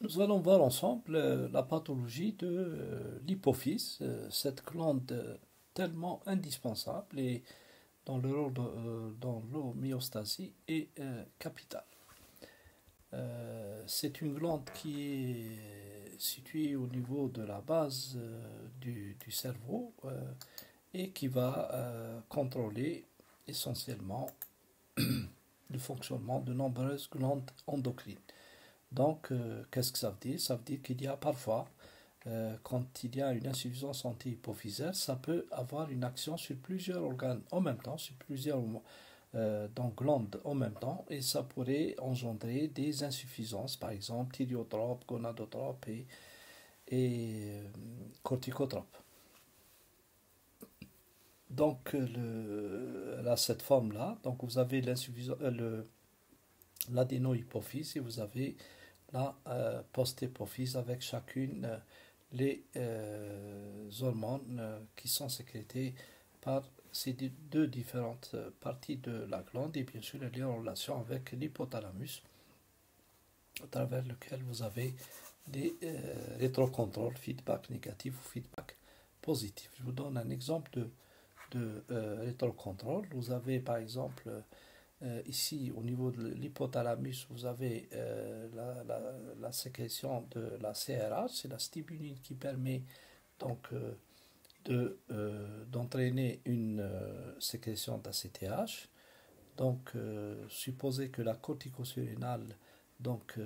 Nous allons voir ensemble la pathologie de l'hypophyse, cette glande tellement indispensable et dont le rôle dans l'homéostasie est capital. C'est une glande qui est située au niveau de la base du cerveau et qui va contrôler essentiellement le fonctionnement de nombreuses glandes endocrines. Donc, qu'est-ce que ça veut dire? Ça veut dire qu'il y a parfois, quand il y a une insuffisance antihypophysaire, ça peut avoir une action sur plusieurs organes en même temps, sur plusieurs donc glandes en même temps, et ça pourrait engendrer des insuffisances, par exemple thyriotropes, gonadotropes et corticotropes. Donc, là, cette forme-là, donc vous avez l'adénohypophyse et vous avez la post-hypophyse avec chacune les hormones qui sont sécrétées par ces deux différentes parties de la glande et bien sûr elle est en relation avec l'hypothalamus à travers lequel vous avez des rétrocontrôles, feedback négatif ou feedback positif. Je vous donne un exemple de rétrocontrôle. Vous avez par exemple ici, au niveau de l'hypothalamus, vous avez la sécrétion de la CRH, c'est la stimuline qui permet donc d'entraîner une sécrétion d'ACTH. Donc, supposez que la corticosurrénale donc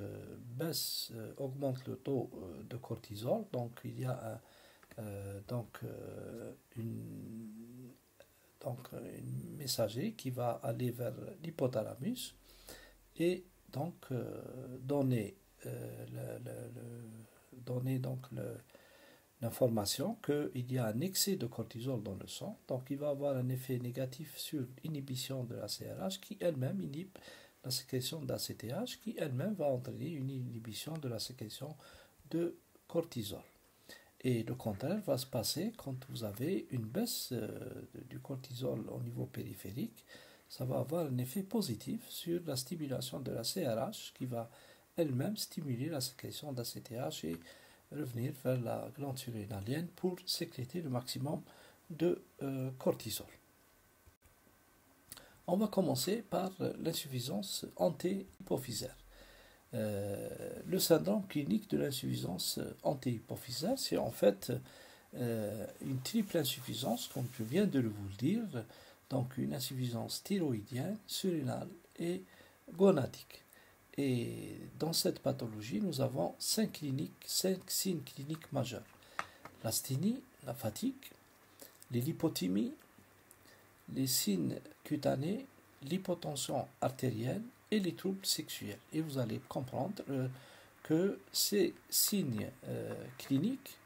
baisse, augmente le taux de cortisol. Donc, il y a une messagerie qui va aller vers l'hypothalamus et donc donner, donner donc l'information qu'il y a un excès de cortisol dans le sang. Donc il va avoir un effet négatif sur l'inhibition de la CRH qui elle-même inhibe la sécrétion d'ACTH qui elle-même va entraîner une inhibition de la sécrétion de cortisol. Et le contraire va se passer quand vous avez une baisse du cortisol au niveau périphérique. Ça va avoir un effet positif sur la stimulation de la CRH qui va elle-même stimuler la sécrétion d'ACTH et revenir vers la glande surrénalienne pour sécréter le maximum de cortisol. On va commencer par l'insuffisance antéhypophysaire. Le syndrome clinique de l'insuffisance antéhypophysaire, c'est en fait une triple insuffisance, comme je viens de vous le dire, donc une insuffisance thyroïdienne, surrénale et gonadique. Et dans cette pathologie, nous avons cinq signes cliniques majeurs. L'asthénie, la fatigue, les lipothymies, les signes cutanés, l'hypotension artérielle et les troubles sexuels. Et vous allez comprendre que ces signes cliniques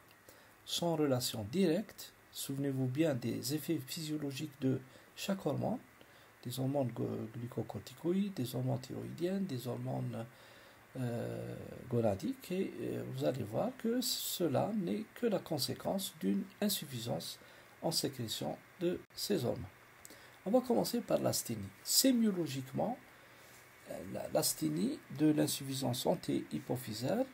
sont en relation directe, souvenez-vous bien des effets physiologiques de chaque hormone, des hormones glucocorticoïdes, des hormones thyroïdiennes, des hormones gonadiques, et vous allez voir que cela n'est que la conséquence d'une insuffisance en sécrétion de ces hormones. On va commencer par l'asthénie. Sémiologiquement, l'asthénie de l'insuffisance antéhypophysaire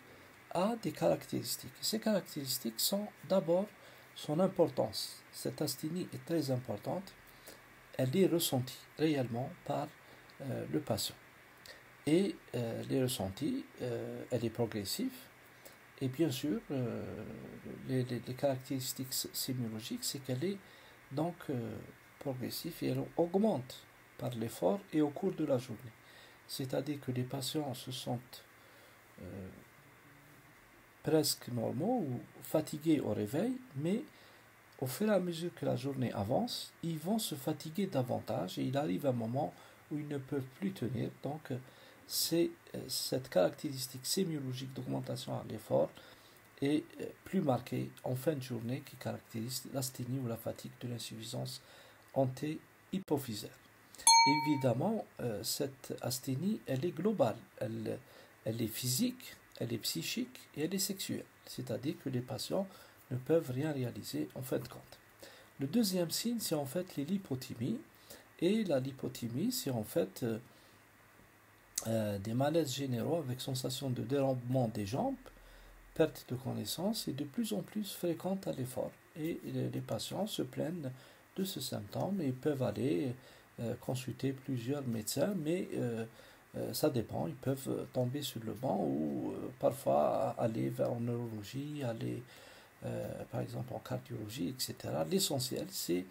a des caractéristiques. Ces caractéristiques sont d'abord son importance. Cette asthénie est très importante. Elle est ressentie réellement par le patient. Et les ressentis, elle est progressive. Et bien sûr, les caractéristiques sémiologiques, c'est qu'elle est donc progressive et elle augmente par l'effort et au cours de la journée. C'est-à-dire que les patients se sentent presque normaux ou fatigués au réveil, mais au fur et à mesure que la journée avance, ils vont se fatiguer davantage et il arrive un moment où ils ne peuvent plus tenir. Donc, c'est cette caractéristique sémiologique d'augmentation à l'effort est plus marquée en fin de journée qui caractérise l'asthénie ou la fatigue de l'insuffisance antéhypophysaire. Évidemment, cette asthénie, elle est globale, elle est physique, elle est psychique et elle est sexuelle. C'est-à-dire que les patients ne peuvent rien réaliser en fin de compte. Le deuxième signe, c'est en fait les lipothymies. Et la lipothymie, c'est en fait des malaises généraux avec sensation de dérobement des jambes, perte de connaissance et de plus en plus fréquente à l'effort. Et les patients se plaignent de ce symptôme et peuvent aller consulter plusieurs médecins, mais ça dépend. Ils peuvent tomber sur le banc ou parfois aller vers en neurologie, aller par exemple en cardiologie, etc. L'essentiel, c'est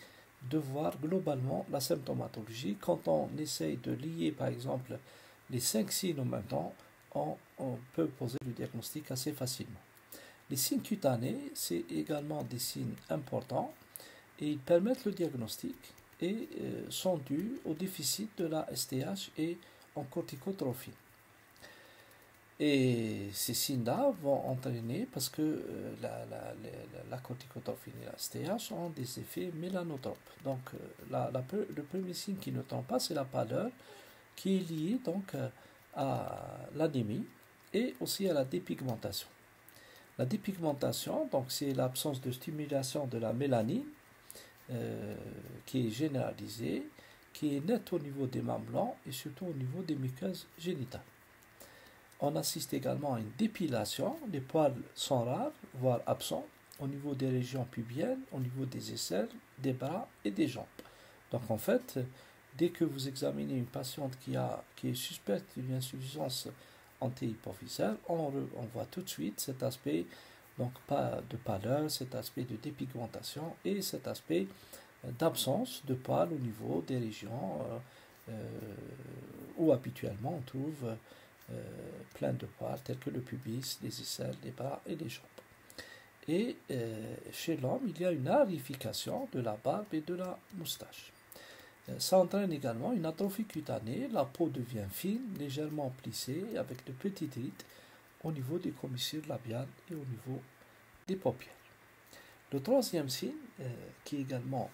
de voir globalement la symptomatologie. Quand on essaye de lier, par exemple, les 5 signes en même temps, on peut poser le diagnostic assez facilement. Les signes cutanés, c'est également des signes importants et ils permettent le diagnostic et sont dus au déficit de la STH et en corticotrophie. Et ces signes-là vont entraîner, parce que la corticotrophie et la STH ont des effets mélanotropes. Donc le premier signe qui ne trompe pas, c'est la pâleur, qui est liée donc à l'anémie et aussi à la dépigmentation. La dépigmentation, donc c'est l'absence de stimulation de la mélanine qui est généralisée, qui est nette au niveau des mamelles et surtout au niveau des muqueuses génitales. On assiste également à une dépilation, les poils sont rares, voire absents, au niveau des régions pubiennes, au niveau des aisselles, des bras et des jambes. Donc en fait, dès que vous examinez une patiente qui est suspecte d'une insuffisance antéhypophysaire, on voit tout de suite cet aspect donc pas de pâleur, cet aspect de dépigmentation et cet aspect d'absence de poils au niveau des régions où habituellement on trouve plein de poils tels que le pubis, les aisselles, les bras et les jambes. Et chez l'homme, il y a une arification de la barbe et de la moustache. Ça entraîne également une atrophie cutanée, la peau devient fine, légèrement plissée, avec de petites rides au niveau des commissures labiales et au niveau des paupières. Le troisième signe, qui est également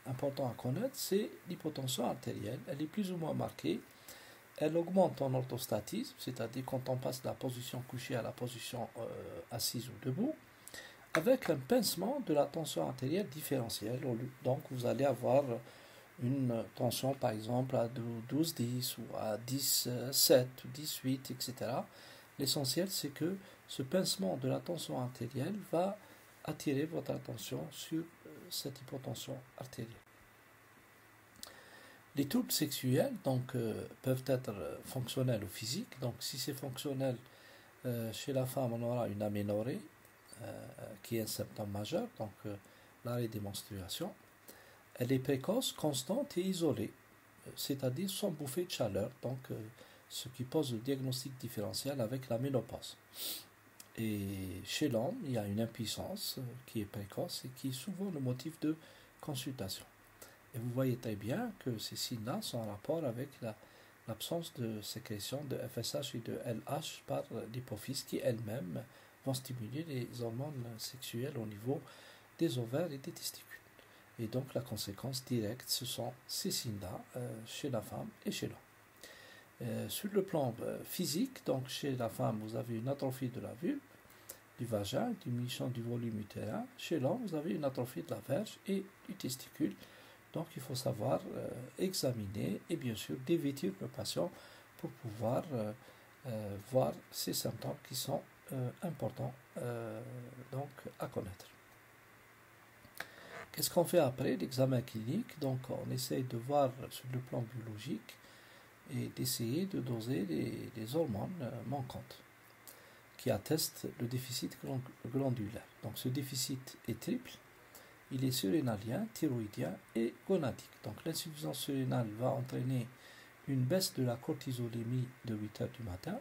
important à connaître, c'est l'hypotension artérielle. Elle est plus ou moins marquée. Elle augmente en orthostatisme, c'est-à-dire quand on passe de la position couchée à la position assise ou debout, avec un pincement de la tension artérielle différentielle. Donc vous allez avoir une tension par exemple à 12-10 ou à 10-7 ou 10-8, etc. L'essentiel, c'est que ce pincement de la tension artérielle va attirer votre attention sur cette hypotension artérielle. Les troubles sexuels donc, peuvent être fonctionnels ou physiques. Donc si c'est fonctionnel, chez la femme, on aura une aménorrhée, qui est un symptôme majeur, donc l'arrêt des menstruations. Elle est précoce, constante et isolée, c'est-à-dire sans bouffée de chaleur, donc ce qui pose le diagnostic différentiel avec la ménopause. Et chez l'homme, il y a une impuissance qui est précoce et qui est souvent le motif de consultation. Et vous voyez très bien que ces signes-là sont en rapport avec l'absence de sécrétion de FSH et de LH par l'hypophyse qui elles-mêmes vont stimuler les hormones sexuelles au niveau des ovaires et des testicules. Et donc la conséquence directe, ce sont ces signes-là chez la femme et chez l'homme. Sur le plan physique, donc chez la femme, vous avez une atrophie de la vulve, du vagin, diminution du volume utérin. Chez l'homme, vous avez une atrophie de la verge et du testicule. Donc il faut savoir examiner et bien sûr dévêtir le patient pour pouvoir voir ces symptômes qui sont importants donc à connaître. Qu'est-ce qu'on fait après l'examen clinique? Donc on essaye de voir sur le plan biologique et d'essayer de doser les hormones manquantes qui attestent le déficit glandulaire. Donc ce déficit est triple. Il est surrénalien, thyroïdien et gonadique. Donc l'insuffisance surrénale va entraîner une baisse de la cortisolémie de 8 heures du matin,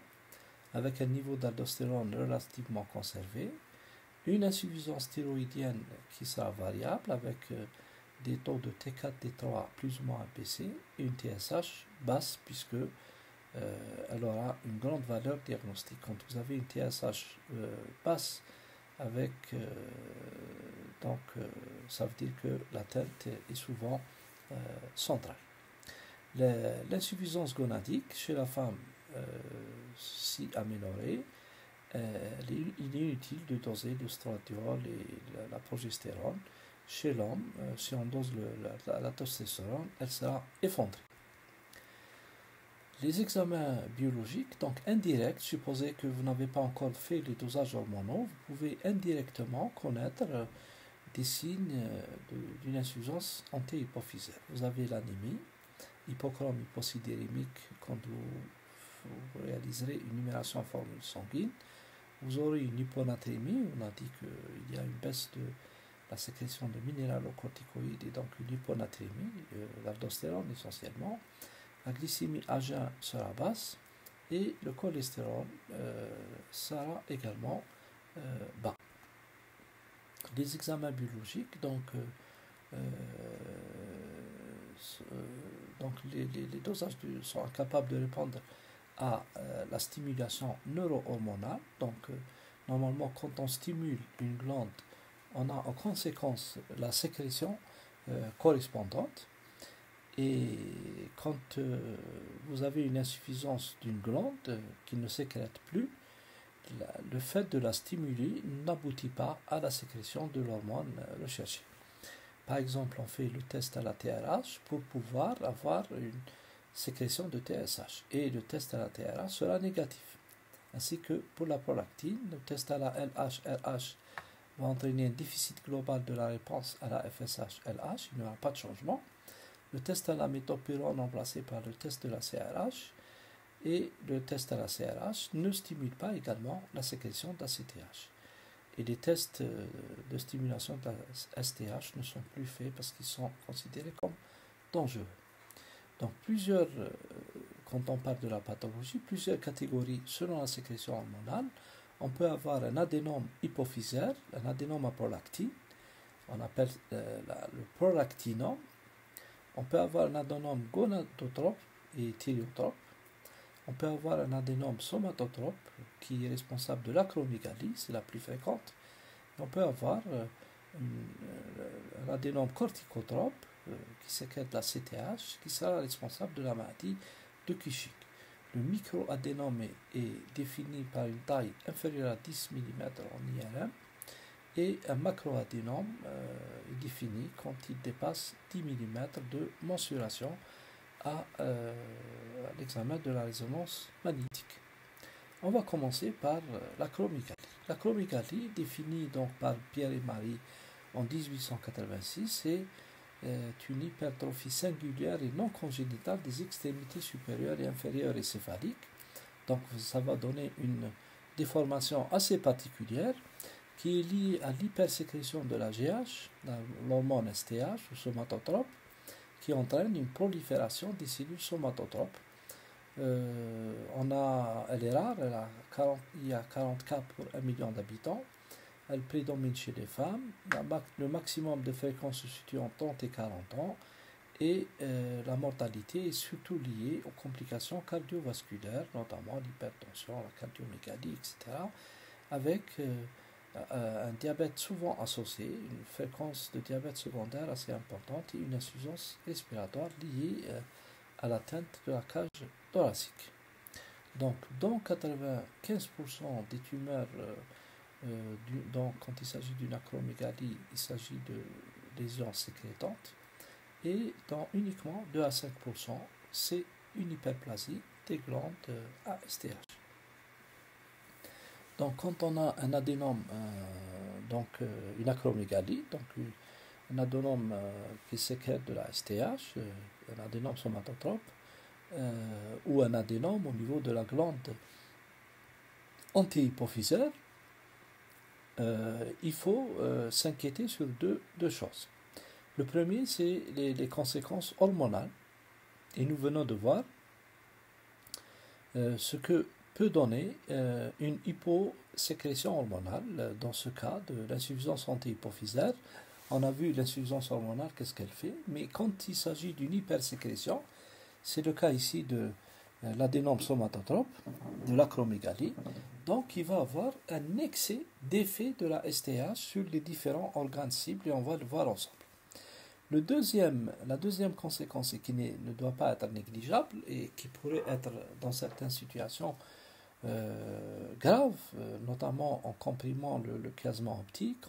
avec un niveau d'aldostérone relativement conservé, une insuffisance thyroïdienne qui sera variable avec des taux de T4, T3 plus ou moins abaissés et une TSH basse puisque elle aura une grande valeur diagnostique. Quand vous avez une TSH basse avec donc ça veut dire que l'atteinte est souvent centrale. L'insuffisance gonadique chez la femme si améliorée, il est inutile de doser l'estradiol et la progestérone. Chez l'homme, si on dose la testostérone, elle sera effondrée. Les examens biologiques, donc indirects, supposez que vous n'avez pas encore fait les dosages hormonaux, vous pouvez indirectement connaître des signes d'une insuffisance antéhypophysaire. Vous avez l'anémie, hypochrome hyposidérémique quand vous réaliserez une numération en formule sanguine. Vous aurez une hyponatrémie, on a dit qu'il y a une baisse de la sécrétion de minéralocorticoïdes et donc une hyponatrémie, l'aldostérone essentiellement. La glycémie à jeun sera basse et le cholestérol sera également bas. Les examens biologiques, donc les dosages sont incapables de répondre à la stimulation neuro-hormonale. Donc, normalement, quand on stimule une glande, on a en conséquence la sécrétion correspondante. Et quand vous avez une insuffisance d'une glande qui ne sécrète plus, le fait de la stimuler n'aboutit pas à la sécrétion de l'hormone recherchée. Par exemple, on fait le test à la TRH pour pouvoir avoir une sécrétion de TSH. Et le test à la TRH sera négatif. Ainsi que pour la prolactine, le test à la LH-RH va entraîner un déficit global de la réponse à la FSH-LH. Il n'y aura pas de changement. Le test à la méthylpyrrone remplacé par le test de la CRH. Et le test à la CRH ne stimule pas également la sécrétion d'ACTH. Et les tests de stimulation de la STH ne sont plus faits parce qu'ils sont considérés comme dangereux. Donc quand on parle de la pathologie, plusieurs catégories selon la sécrétion hormonale. On peut avoir un adénome hypophysaire, un adénome à prolactine, on appelle le prolactinome. On peut avoir un adénome gonadotrope et thyriotrope. On peut avoir un adénome somatotrope qui est responsable de l'acromégalie, c'est la plus fréquente. On peut avoir un adénome corticotrope qui sécrète la CTH, qui sera responsable de la maladie de Cushing. Le microadénome est défini par une taille inférieure à 10 mm en IRM et un macroadénome est défini quand il dépasse 10 mm de mensuration à l'examen de la résonance magnétique. On va commencer par l'acromégalie. L'acromégalie, définie donc par Pierre et Marie en 1886, est une hypertrophie singulière et non congénitale des extrémités supérieures et inférieures et céphaliques. Donc ça va donner une déformation assez particulière qui est liée à l'hypersécrétion de la GH, l'hormone STH ou somatotrope, qui entraîne une prolifération des cellules somatotropes. Elle est rare, il y a 40 cas pour 1 million d'habitants. Elle prédomine chez les femmes. Le maximum de fréquence se situe en 30 et 40 ans. Et la mortalité est surtout liée aux complications cardiovasculaires, notamment l'hypertension, la cardiomégalie, etc., avec un diabète souvent associé, une fréquence de diabète secondaire assez importante et une insuffisance respiratoire liée à l'atteinte de la cage thoracique. Donc, dans 95% des tumeurs, quand il s'agit d'une acromégalie, il s'agit de lésions sécrétantes, et dans uniquement 2 à 5%, c'est une hyperplasie des glandes ASTH. Donc, quand on a un adénome, une acromégalie, donc un adénome qui sécrète de la STH, un adénome somatotrope, ou un adénome au niveau de la glande antéhypophysaire, il faut s'inquiéter sur deux choses. Le premier, c'est les conséquences hormonales. Et nous venons de voir ce que peut donner une hyposécrétion hormonale, dans ce cas de l'insuffisance antéhypophysaire. On a vu l'insuffisance hormonale, qu'est-ce qu'elle fait, mais quand il s'agit d'une hypersécrétion, c'est le cas ici de l'adénome somatotrope, de l'acromégalie, donc il va avoir un excès d'effet de la STH sur les différents organes cibles et on va le voir ensemble. La deuxième conséquence, et qui ne doit pas être négligeable et qui pourrait être dans certaines situations graves, notamment en comprimant le chiasma optique,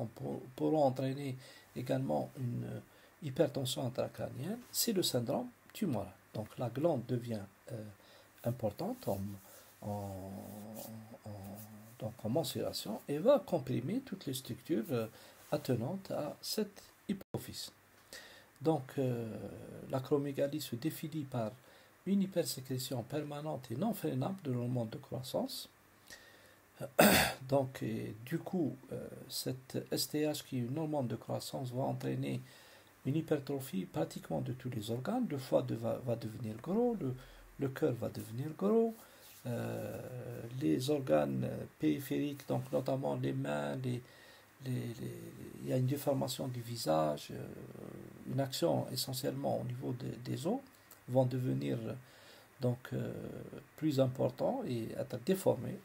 pourront entraîner également une hypertension intracrânienne, c'est le syndrome tumoral. Donc la glande devient importante en, en mensuration et va comprimer toutes les structures attenantes à cette hypophyse. Donc, l'acromégalie se définit par une hypersécrétion permanente et non freinable de l'hormone de croissance. Donc, du coup, cette STH qui est une hormone de croissance va entraîner une hypertrophie pratiquement de tous les organes. Le foie va devenir gros, le cœur va devenir gros, les organes périphériques, donc notamment les mains, il y a une déformation du visage, une action essentiellement au niveau des os, vont devenir donc plus importants et être déformés.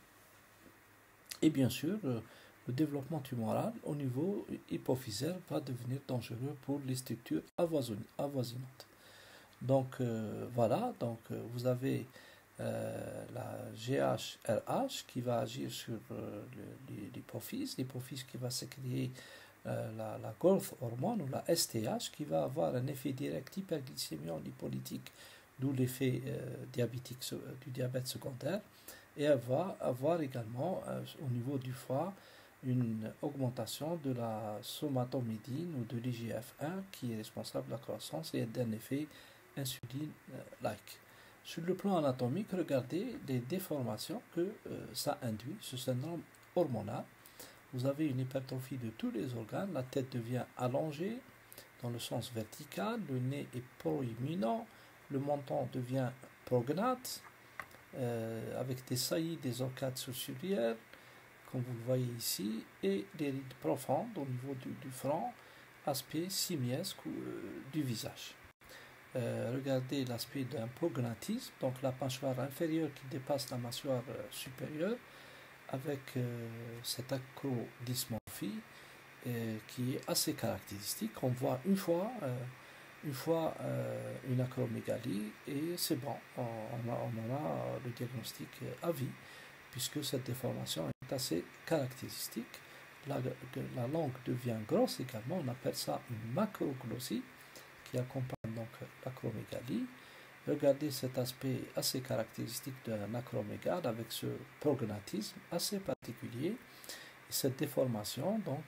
Et bien sûr, le développement tumoral au niveau hypophysaire va devenir dangereux pour les structures avoisinantes. Donc voilà, donc vous avez la GHRH qui va agir sur l'hypophyse qui va sécréter la growth hormone ou la STH qui va avoir un effet direct hyperglycémiant lipolytique, d'où l'effet diabétique du diabète secondaire, et elle va avoir également au niveau du foie une augmentation de la somatomédine ou de l'IGF-1 qui est responsable de la croissance et d'un effet insuline-like. Sur le plan anatomique, regardez les déformations que ça induit, ce syndrome hormonal. Vous avez une hypertrophie de tous les organes, la tête devient allongée dans le sens vertical, le nez est proéminent, le menton devient prognate, avec des saillies des arcades sourcilières, comme vous le voyez ici, et des rides profondes au niveau du front, aspect simiesque du visage. Regardez l'aspect d'un prognatisme, donc la mâchoire inférieure qui dépasse la mâchoire supérieure, avec cette acrodysmorphie qui est assez caractéristique. On voit une fois une acromégalie et c'est bon, on a le diagnostic à vie, puisque cette déformation est assez caractéristique. La langue devient grosse également, on appelle ça une macroglossie qui accompagne donc l'acromégalie. Regardez cet aspect assez caractéristique d'un acromégale avec ce prognatisme assez particulier et cette déformation donc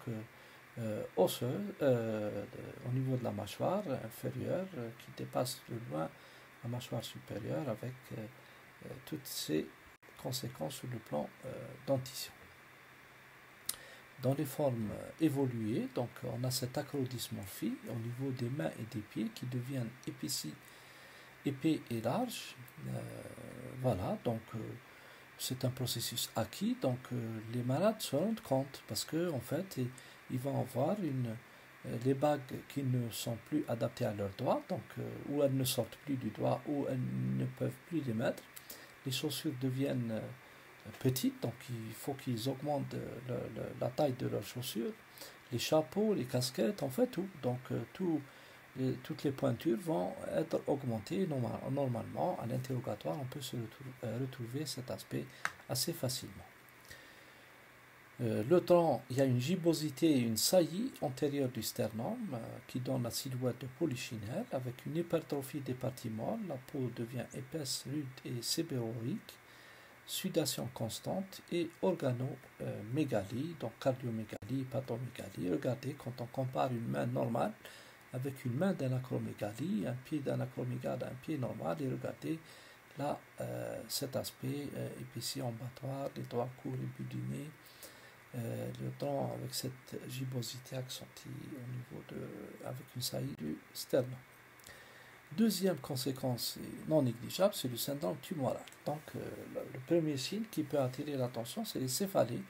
osseuse au niveau de la mâchoire inférieure qui dépasse de loin la mâchoire supérieure avec toutes ces conséquences sur le plan dentition. Dans les formes évoluées, donc on a cette acrodysmorphie au niveau des mains et des pieds qui deviennent épais et larges. Voilà, donc c'est un processus acquis, donc les malades se rendent compte parce que en fait ils vont avoir les bagues qui ne sont plus adaptées à leurs doigts, donc ou elles ne sortent plus du doigt ou elles ne peuvent plus les mettre. Les chaussures deviennent petites, donc il faut qu'ils augmentent la taille de leurs chaussures. Les chapeaux, les casquettes, en fait tout. Donc toutes les pointures vont être augmentées normalement. À l'interrogatoire, on peut se retrouver cet aspect assez facilement. Le tronc, il y a une gibbosité et une saillie antérieure du sternum qui donne la silhouette de polychinelle avec une hypertrophie des parties molles. La peau devient épaisse, rude et sébérorique. Sudation constante et organomégalie, donc cardiomégalie, hépatomégalie. Regardez, quand on compare une main normale avec une main d'un acromégalie, un pied d'un acromégale, un pied normal, et regardez là cet aspect épaissi embattoir, les doigts courts et budinés, le tronc avec cette gibbosité accentuée au niveau avec une saillie du sternum. Deuxième conséquence non négligeable, c'est le syndrome tumoral. Donc, le premier signe qui peut attirer l'attention, c'est les céphalées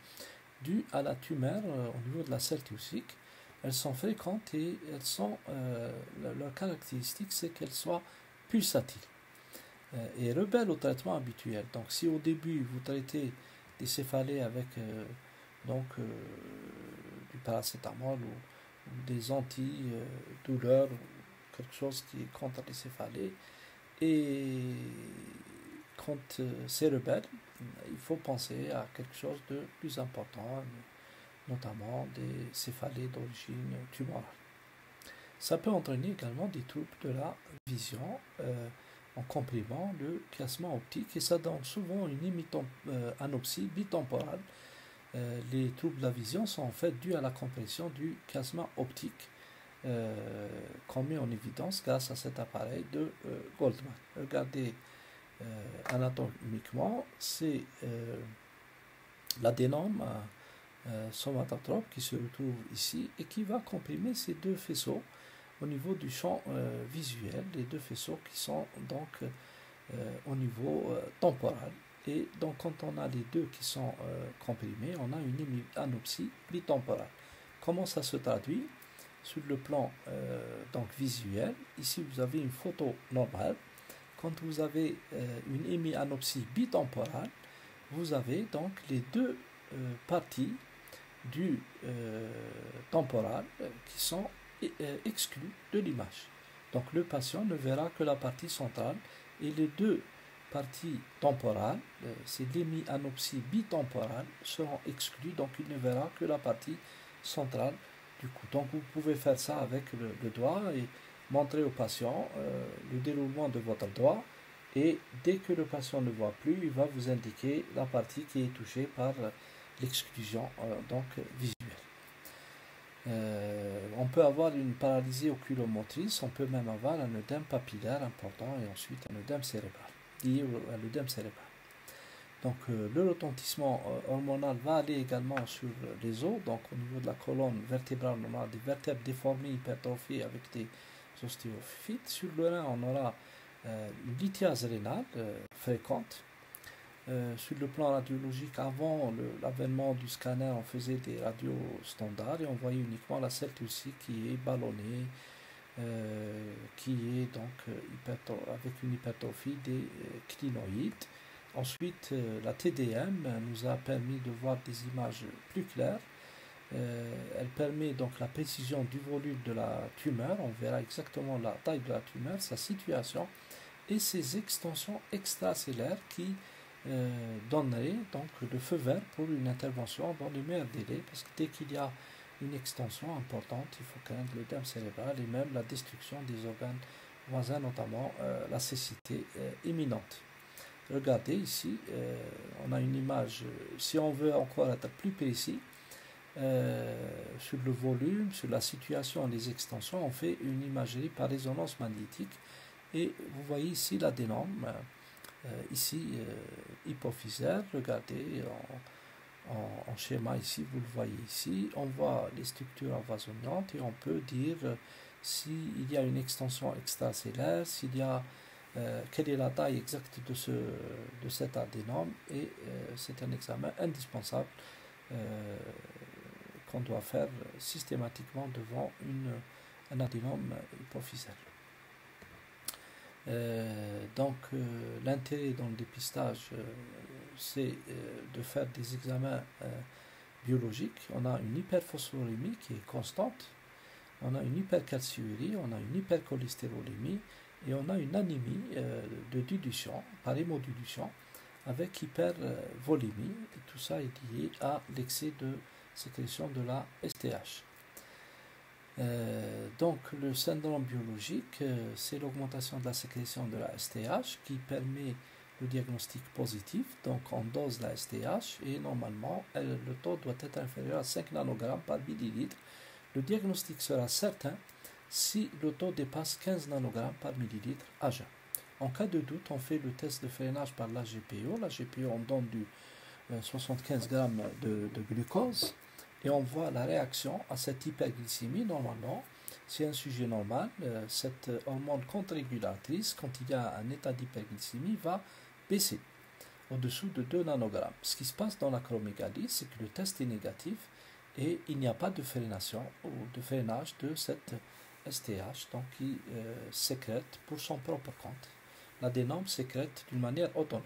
dues à la tumeur au niveau de la selle thyroïdique. Elles sont fréquentes et leur caractéristique, c'est qu'elles soient pulsatiles et rebelles au traitement habituel. Donc, si au début, vous traitez des céphalées avec du paracétamol ou des antidouleurs, quelque chose qui est contre les céphalées, et quand c'est rebelle, il faut penser à quelque chose de plus important, notamment des céphalées d'origine tumorale. Ça peut entraîner également des troubles de la vision, en comprimant le chiasma optique et ça donne souvent une anopsie bitemporale. Les troubles de la vision sont en fait dus à la compression du chiasma optique qu'on met en évidence grâce à cet appareil de Goldmann. Regardez anatomiquement, c'est l'adénome somatotrope qui se retrouve ici et qui va comprimer ces deux faisceaux au niveau du champ visuel, les deux faisceaux qui sont donc au niveau temporal. Et donc quand on a les deux qui sont comprimés, on a une anopsie bitemporale. Comment ça se traduit? Sur le plan donc visuel, ici vous avez une photo normale. Quand vous avez une hémianopsie bitemporale, vous avez donc les deux parties du temporal qui sont exclues de l'image. Donc le patient ne verra que la partie centrale et les deux parties temporales, c'est l'hémianopsie bitemporale, seront exclues, donc il ne verra que la partie centrale du coup. Donc vous pouvez faire ça avec le doigt et montrer au patient le déroulement de votre doigt et dès que le patient ne voit plus, il va vous indiquer la partie qui est touchée par l'exclusion donc visuelle. On peut avoir une paralysie oculomotrice, on peut même avoir un œdème papillaire important et ensuite un œdème cérébral, lié à l'œdème cérébral. Donc le retentissement hormonal va aller également sur les os, donc au niveau de la colonne vertébrale, on aura des vertèbres déformées, hypertrophiées avec des ostéophytes. Sur le rein, on aura une lithiase rénale fréquente. Sur le plan radiologique, avant l'avènement du scanner, on faisait des radios standards et on voyait uniquement la selle tulsique qui est ballonnée, qui est donc avec une hypertrophie des clinoïdes. Ensuite, la TDM nous a permis de voir des images plus claires. Elle permet donc la précision du volume de la tumeur. On verra exactement la taille de la tumeur, sa situation et ses extensions extracellaires qui donneraient donc le feu vert pour une intervention dans les meilleurs délais. Parce que dès qu'il y a une extension importante, il faut craindre l'œdème cérébral et même la destruction des organes voisins, notamment la cécité imminente. Regardez ici, on a une image, si on veut encore être plus précis, sur le volume, sur la situation des extensions, on fait une imagerie par résonance magnétique et vous voyez ici l'adénome, ici hypophysaire, regardez en schéma ici, vous le voyez ici, on voit les structures empoisonnantes et on peut dire s'il y a une extension extracellaire, s'il y a quelle est la taille exacte de cet adénome et c'est un examen indispensable qu'on doit faire systématiquement devant un adénome hypophysaire. L'intérêt dans le dépistage, c'est de faire des examens biologiques. On a une hyperphosphorémie qui est constante, on a une hypercalciurie, on a une hypercholestérolémie et on a une anémie de dilution, par hémodilution, avec hypervolémie. Et tout ça est lié à l'excès de sécrétion de la STH. Donc le syndrome biologique, c'est l'augmentation de la sécrétion de la STH qui permet le diagnostic positif. Donc on dose la STH et normalement le taux doit être inférieur à 5 nanogrammes par millilitre. Le diagnostic sera certain si le taux dépasse 15 nanogrammes par millilitre à jeun. En cas de doute, on fait le test de freinage par la GPO. La GPO, on donne du 75 grammes de glucose et on voit la réaction à cette hyperglycémie. Normalement, si un sujet normal, cette hormone contre-régulatrice, quand il y a un état d'hyperglycémie, va baisser au-dessous de 2 nanogrammes. Ce qui se passe dans l'acromégalie, c'est que le test est négatif et il n'y a pas de freination ou de freinage de cette STH, donc qui sécrète pour son propre compte. L'adénome sécrète d'une manière autonome.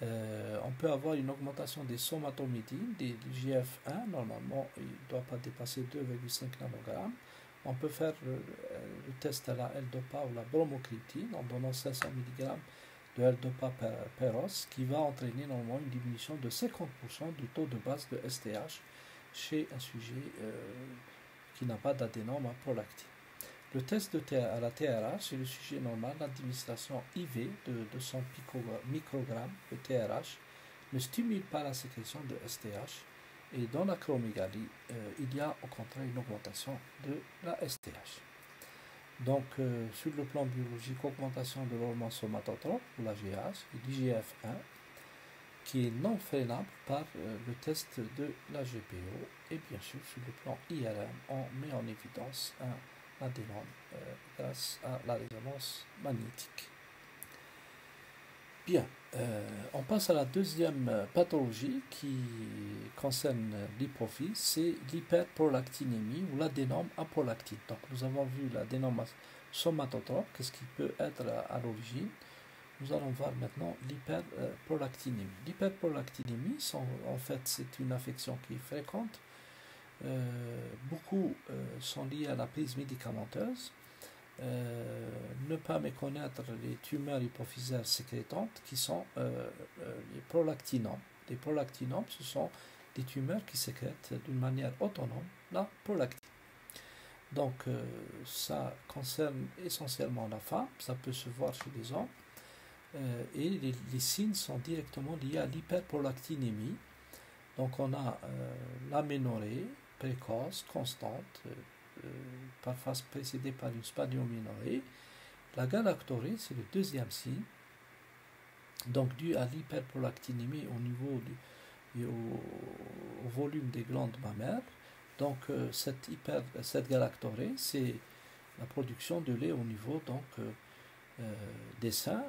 On peut avoir une augmentation des somatomédines, des GF1, normalement il ne doit pas dépasser 2,5 nanogrammes. On peut faire le test à la L-Dopa ou la bromocriptine en donnant 500 mg de L-Dopa per os, qui va entraîner normalement une diminution de 50% du taux de base de STH chez un sujet qui n'a pas d'adénome à prolactine. Le test à la TRH, c'est le sujet normal, l'administration IV de 200 microgrammes de TRH ne stimule pas la sécrétion de STH et dans l'acromégalie, il y a au contraire une augmentation de la STH. Donc, sur le plan biologique, augmentation de l'hormone somatotrope, ou la GH, et l'IGF-1, qui est non freinable par le test de la GPO. Et bien sûr, sur le plan IRM, on met en évidence un adénome grâce à la résonance magnétique. Bien, on passe à la deuxième pathologie qui concerne l'hypophyse, c'est l'hyperprolactinémie ou l'adénome aprolactine. Donc nous avons vu l'adénome somatotrope, qu'est-ce qui peut être à l'origine. Nous allons voir maintenant l'hyperprolactinémie. L'hyperprolactinémie, en fait, c'est une affection qui est fréquente. Beaucoup sont liés à la prise médicamenteuse. Ne pas méconnaître les tumeurs hypophysaires sécrétantes qui sont les prolactinomes. Les prolactinomes, ce sont des tumeurs qui sécrètent d'une manière autonome la prolactine. Donc, ça concerne essentiellement la femme, ça peut se voir chez les hommes. Et les signes sont directement liés à l'hyperprolactinémie. Donc on a l'aménorrhée précoce, constante, parfois précédée par une spadioménorrhée. La galactorrhée, c'est le deuxième signe, donc dû à l'hyperprolactinémie au niveau au volume des glandes mammaires. Donc cette galactorrhée, c'est la production de lait au niveau des seins,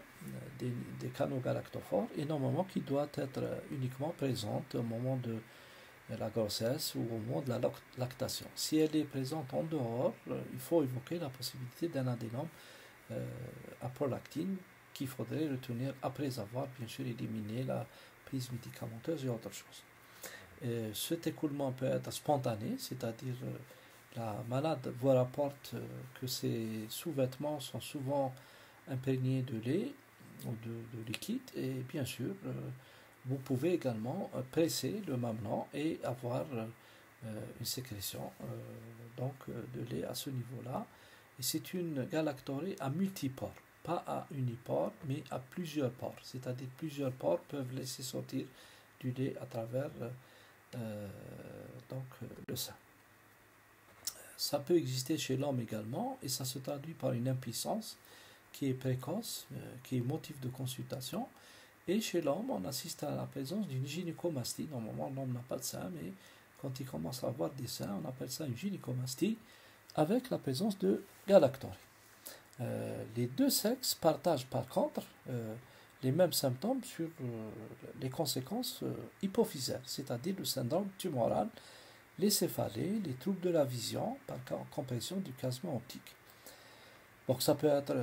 des canaux galactophores, et normalement qui doit être uniquement présente au moment de la grossesse ou au moment de la lactation. Si elle est présente en dehors, il faut évoquer la possibilité d'un adénome à prolactine qu'il faudrait retenir après avoir bien sûr éliminé la prise médicamenteuse et autre chose. Cet écoulement peut être spontané, c'est-à-dire la malade rapporte que ses sous-vêtements sont souvent imprégnés de lait ou de liquide, et bien sûr vous pouvez également presser le mamelon et avoir une sécrétion de lait à ce niveau-là. Et c'est une galactorrhée à multipores, pas à unipore, mais à plusieurs pores. C'est-à-dire plusieurs pores peuvent laisser sortir du lait à travers le sein. Ça peut exister chez l'homme également, et ça se traduit par une impuissance qui est précoce, qui est motif de consultation. Et chez l'homme, on assiste à la présence d'une gynécomastie. Normalement, l'homme n'a pas de sein, mais quand il commence à avoir des seins, on appelle ça une gynécomastie, avec la présence de galactorrhée. Les deux sexes partagent par contre les mêmes symptômes sur les conséquences hypophysaires, c'est-à-dire le syndrome tumoral, les céphalées, les troubles de la vision par compression du chiasme optique. Donc ça peut être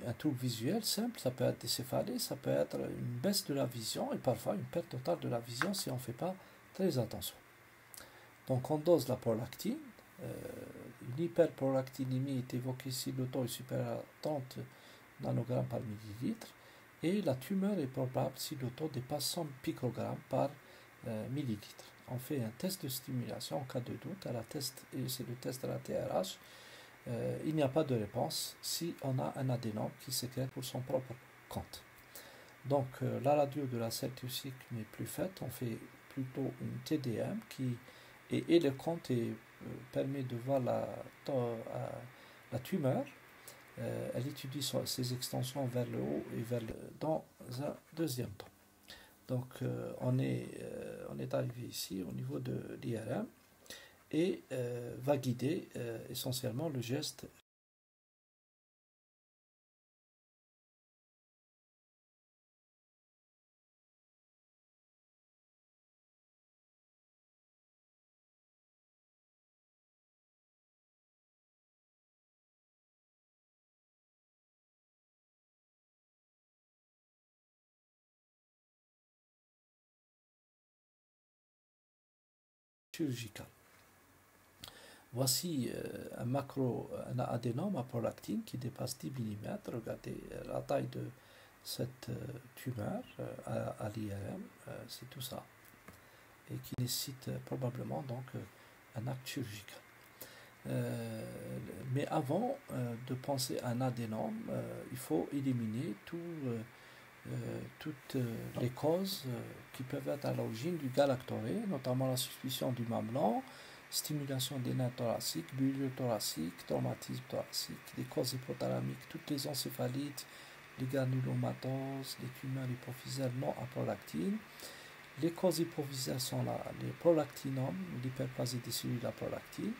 un trouble visuel simple, ça peut être des céphalées, ça peut être une baisse de la vision et parfois une perte totale de la vision si on ne fait pas très attention. Donc on dose la prolactine. Une hyperprolactinémie est évoquée si le taux est supérieur à 30 nanogrammes par millilitre, et la tumeur est probable si le taux dépasse 100 picogrammes par millilitre. On fait un test de stimulation en cas de doute, c'est le test de la TRH. Il n'y a pas de réponse si on a un adénome qui sécrète pour son propre compte. Donc la radio de la selle tussique n'est plus faite, on fait plutôt une TDM et le compte permet de voir la tumeur. Elle étudie ses extensions vers le haut et dans un deuxième temps. Donc on est arrivé ici au niveau de l'IRM et va guider essentiellement le geste chirurgical. Voici un adénome à prolactine qui dépasse 10 mm. Regardez la taille de cette tumeur à l'IRM, c'est tout ça, et qui nécessite probablement donc un acte chirurgical. Mais avant de penser à un adénome, il faut éliminer toutes les causes qui peuvent être à l'origine du galactoré, notamment la suspicion du mamelon, stimulation des nerfs thoraciques, brûlure thoracique, traumatisme thoracique, les causes hypothalamiques, toutes les encéphalites, les granulomatoses, les tumeurs hypophysaires non à prolactine. Les causes hypophysaires sont là, les prolactinomes, l'hyperplasie des cellules à prolactine.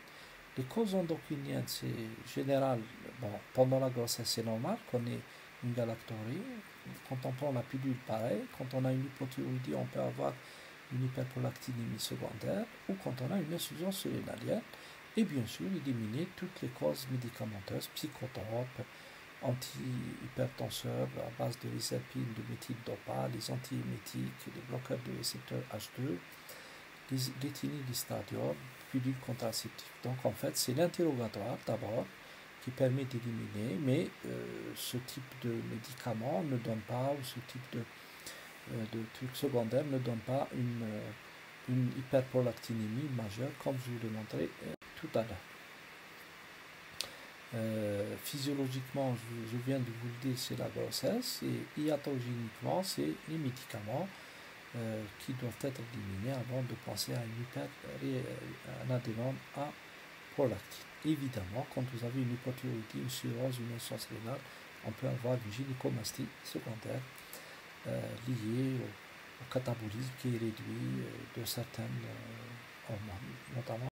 Les causes endocriniennes, c'est général. Bon, pendant la grossesse, c'est normal qu'on ait une galactorée. Quand on prend la pilule, pareil. Quand on a une hypothyroïdie, on peut avoir une hyperprolactinémie secondaire ou quand on a une insuffisance surrénalienne. Et bien sûr, éliminer toutes les causes médicamenteuses, psychotropes, anti-hypertenseurs à base de riserpine, de méthyldopa, les antiémétiques, les bloqueurs de récepteurs H2, l'éthynylistadiol, pilule contraceptive. Donc en fait, c'est l'interrogatoire d'abord qui permet d'éliminer, mais ce type de médicament ne donne pas, ou ce type de truc secondaire ne donne pas une hyperprolactinémie majeure, comme je vous l'ai montré tout à l'heure. Physiologiquement, je viens de vous le dire, c'est la grossesse, et iatrogéniquement, c'est les médicaments qui doivent être éliminés avant de penser à un adénome à prolactine. Évidemment, quand vous avez une hypothyroïdie, une cirrhose, une insuffisance rénale, on peut avoir une gynécomastie secondaire liée au catabolisme qui est réduit de certaines hormones, notamment